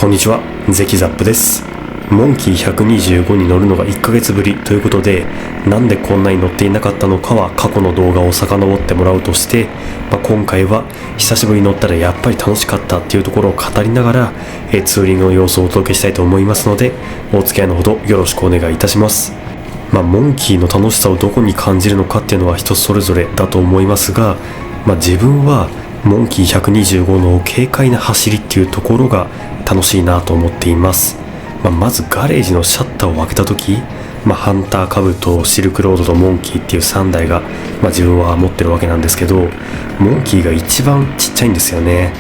こんにちは、ゼキザップです。モンキー125に乗るのが1ヶ月ぶりということで、なんでこんなに乗っていなかったのかは過去の動画を遡ってもらうとして、今回は久しぶりに乗ったらやっぱり楽しかったっていうところを語りながら、ツーリングの様子をお届けしたいと思いますので、お付き合いのほどよろしくお願いいたします。モンキーの楽しさをどこに感じるのかっていうのは人それぞれだと思いますが、自分はモンキー125の軽快な走りっていうところが楽しいなと思っています。まずガレージのシャッターを開けた時、ハンターカブとシルクロードとモンキーっていう3台が、自分は持ってるわけなんですけど、モンキーが一番ちっちゃいんですよね。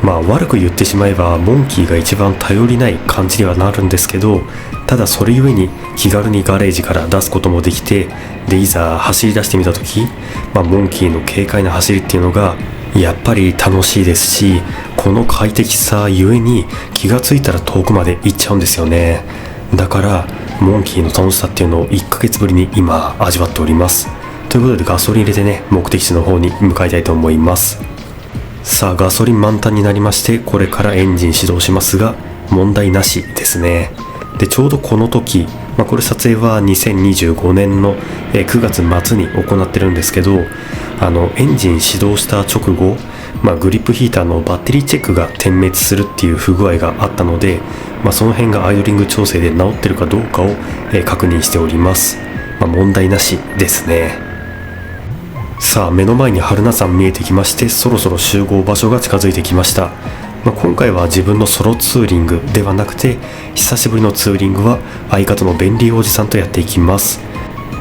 悪く言ってしまえばモンキーが一番頼りない感じにはなるんですけど、ただそれゆえに気軽にガレージから出すこともできて、でいざ走り出してみた時、モンキーの軽快な走りっていうのがやっぱり楽しいですし、この快適さゆえに気がついたら遠くまで行っちゃうんですよね。だからモンキーの楽しさっていうのを1ヶ月ぶりに今味わっております。ということでガソリン入れてね、目的地の方に向かいたいと思います。さあガソリン満タンになりまして、これからエンジン始動しますが問題なしですね。でちょうどこの時、これ撮影は2025年の9月末に行ってるんですけど、エンジン始動した直後、グリップヒーターのバッテリーチェックが点滅するっていう不具合があったので、その辺がアイドリング調整で治ってるかどうかを確認しております。問題なしですね。さあ目の前に榛名山見えてきまして、そろそろ集合場所が近づいてきました。今回は自分のソロツーリングではなくて、久しぶりのツーリングは相方の便利おじさんとやっていきます。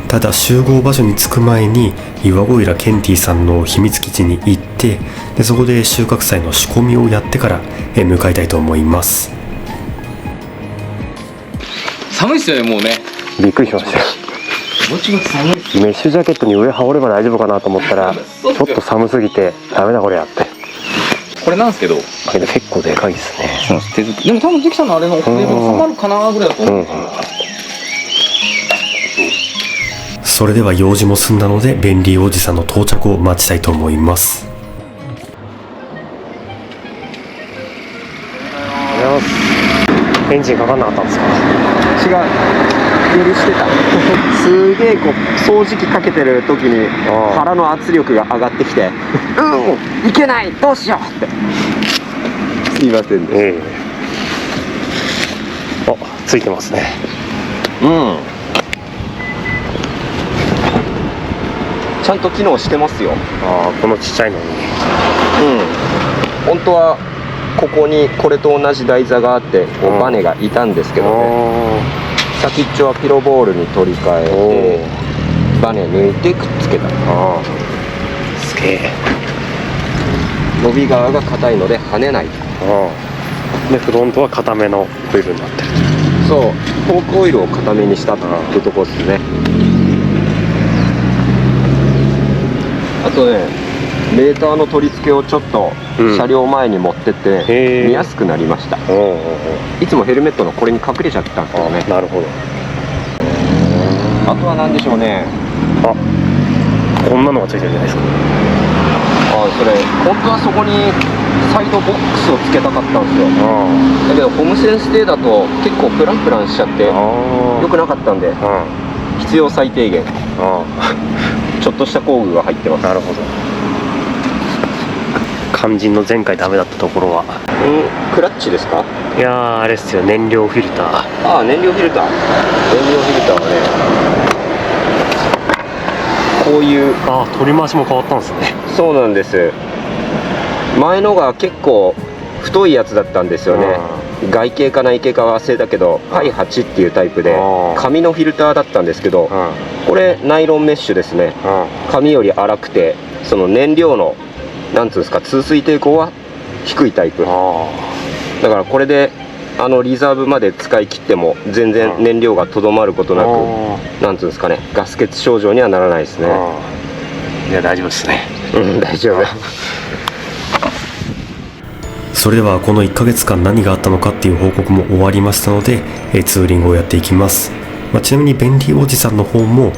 ただ集合場所に着く前に岩小平ケンティさんの秘密基地に行って、でそこで収穫祭の仕込みをやってから向かいたいと思います。寒いっすよね、もうね。びっくりしましたよ。もちろん寒いっす。メッシュジャケットに上羽織れば大丈夫かなと思ったらちょっと寒すぎてダメだこれやって。これなんですけど、結構でかいですね。手作り。でも多分関さんのあれの収まるかなぐらいだと思う。それでは用事も済んだので便利おじさんの到着を待ちたいと思います。エンジンかかんなかったんですか？違う、許してた。すげえ掃除機かけてる時に腹の圧力が上がってきて、いけない、どうしようって。すいませんね。ついてますね。ちゃんと機能してますよ。このちっちゃいのに。本当はここにこれと同じ台座があってバネがいたんですけどね、先っちょはピロボールに取り替えてバネ抜いてくっつけた。すげえ。伸び側が硬いので跳ねない。でフロントは硬めのオイルになってる。そう、フォークオイルを硬めにしたっていうところですね。あとね、メーターの取り付けをちょっと車両前に持ってって見やすくなりました。いつもヘルメットのこれに隠れちゃってたんですけどね。なるほど。あとは何でしょうね。こんなのがついてるじゃないですか。それ本当はそこにサイドボックスをつけたかったんですよ。だけどホームセンステイだと結構プランプランしちゃって良くなかったんで、必要最低限ちょっとした工具が入ってます。なるほど。肝心の前回ダメだったところはクラッチですか？いやー、あれっすよ、燃料フィルター。燃料フィルターはね、こういう取り回しも変わったんですね。そうなんです。前のが結構太いやつだったんですよね。外形か内形か忘れたけど、パイ8っていうタイプで紙のフィルターだったんですけど、これナイロンメッシュですね。紙より粗くて、その燃料のなんつうんですか、通水抵抗は低いタイプだから、これでリザーブまで使い切っても全然燃料がとどまることなく、なんつうんですかね、ガス欠症状にはならないですね。いや、大丈夫ですね。大丈夫。それではこの1ヶ月間何があったのかっていう報告も終わりましたので、ツーリングをやっていきます。ちなみに便利おじさんの方も、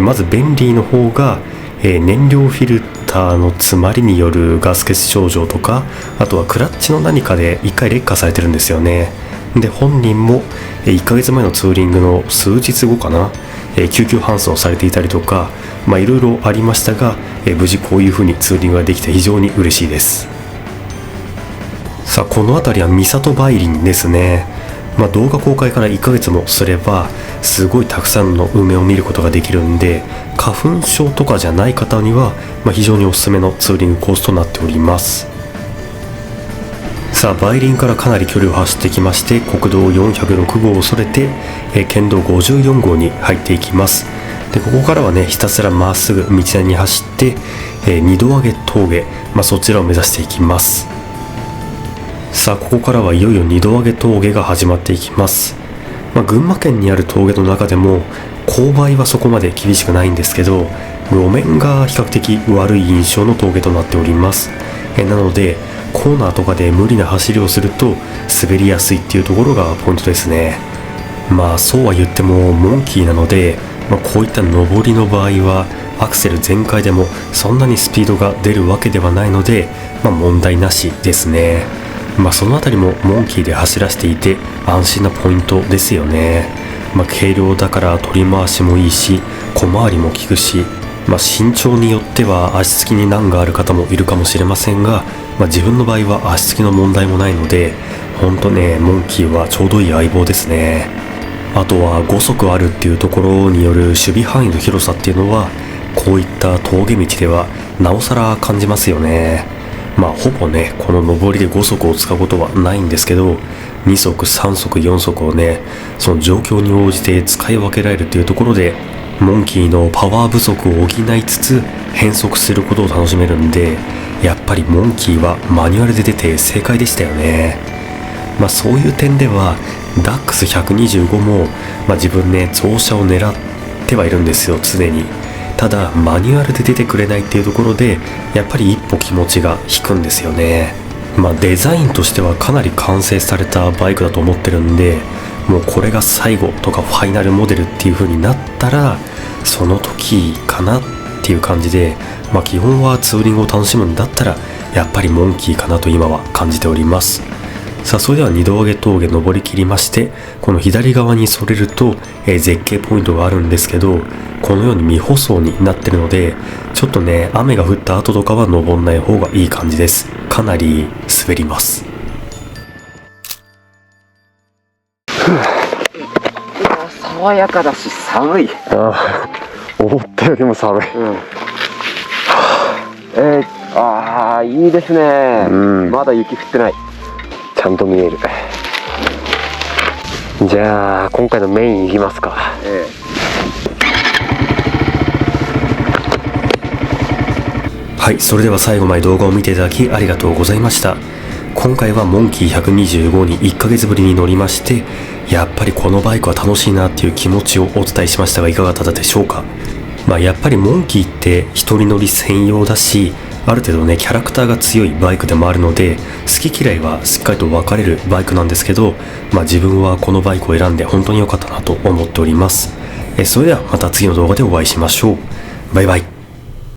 まず便利の方が、燃料フィルタターの詰まりによるガス欠症状とか、あとはクラッチの何かで1回劣化されてるんですよね。で本人も1ヶ月前のツーリングの数日後かな、救急搬送されていたりとか、いろいろありましたが、無事こういう風にツーリングができて非常に嬉しいです。さあこの辺りは三郷梅林ですね。動画公開から1ヶ月もすればすごいたくさんの梅を見ることができるんで、花粉症とかじゃない方には、非常におすすめのツーリングコースとなっております。さあ梅林からかなり距離を走ってきまして、国道406号をそれて、県道54号に入っていきます。でここからはねひたすらまっすぐ道なりに走って、二度上げ峠、そちらを目指していきます。さあここからはいよいよ二度上げ峠が始まっていきます。群馬県にある峠の中でも勾配はそこまで厳しくないんですけど、路面が比較的悪い印象の峠となっております。なのでコーナーとかで無理な走りをすると滑りやすいっていうところがポイントですね。そうは言ってもモンキーなので、こういった上りの場合はアクセル全開でもそんなにスピードが出るわけではないので、問題なしですね。そのあたりもモンキーで走らせていて安心なポイントですよね。軽量だから取り回しもいいし小回りも効くし、身長によっては足つきに難がある方もいるかもしれませんが、自分の場合は足つきの問題もないので本当ねモンキーはちょうどいい相棒ですね。あとは5足あるっていうところによる守備範囲の広さっていうのはこういった峠道ではなおさら感じますよね。ほぼねこの上りで5足を使うことはないんですけど、2足3足4足をねその状況に応じて使い分けられるっていうところでモンキーのパワー不足を補いつつ変速することを楽しめるんで、やっぱりモンキーはマニュアルで出て正解でしたよね。そういう点ではダックス125も、自分ね増車を狙ってはいるんですよ常に。ただマニュアルで出てくれないっていうところでやっぱり一歩気持ちが引くんですよね。デザインとしてはかなり完成されたバイクだと思ってるんで、もうこれが最後とかファイナルモデルっていう風になったらその時かなっていう感じで、基本はツーリングを楽しむんだったらやっぱりモンキーかなと今は感じております。さあそれでは二度上げ峠登り切りまして、この左側にそれると、絶景ポイントがあるんですけど、このように未舗装になってるのでちょっとね雨が降った後とかは登んない方がいい感じです。かなり滑ります。爽やかだし寒い。思ったよりも寒い。いいですね。まだ雪降ってない。ちゃんと見える。じゃあ今回のメインいきますか。はい、それでは最後まで動画を見ていただきありがとうございました。今回はモンキー125に1ヶ月ぶりに乗りまして、やっぱりこのバイクは楽しいなっていう気持ちをお伝えしましたがいかがだったでしょうか。やっぱりモンキーって一人乗り専用だし、ある程度ねキャラクターが強いバイクでもあるので好き嫌いはしっかりと分かれるバイクなんですけど、自分はこのバイクを選んで本当に良かったなと思っております。それではまた次の動画でお会いしましょう。バイバイ。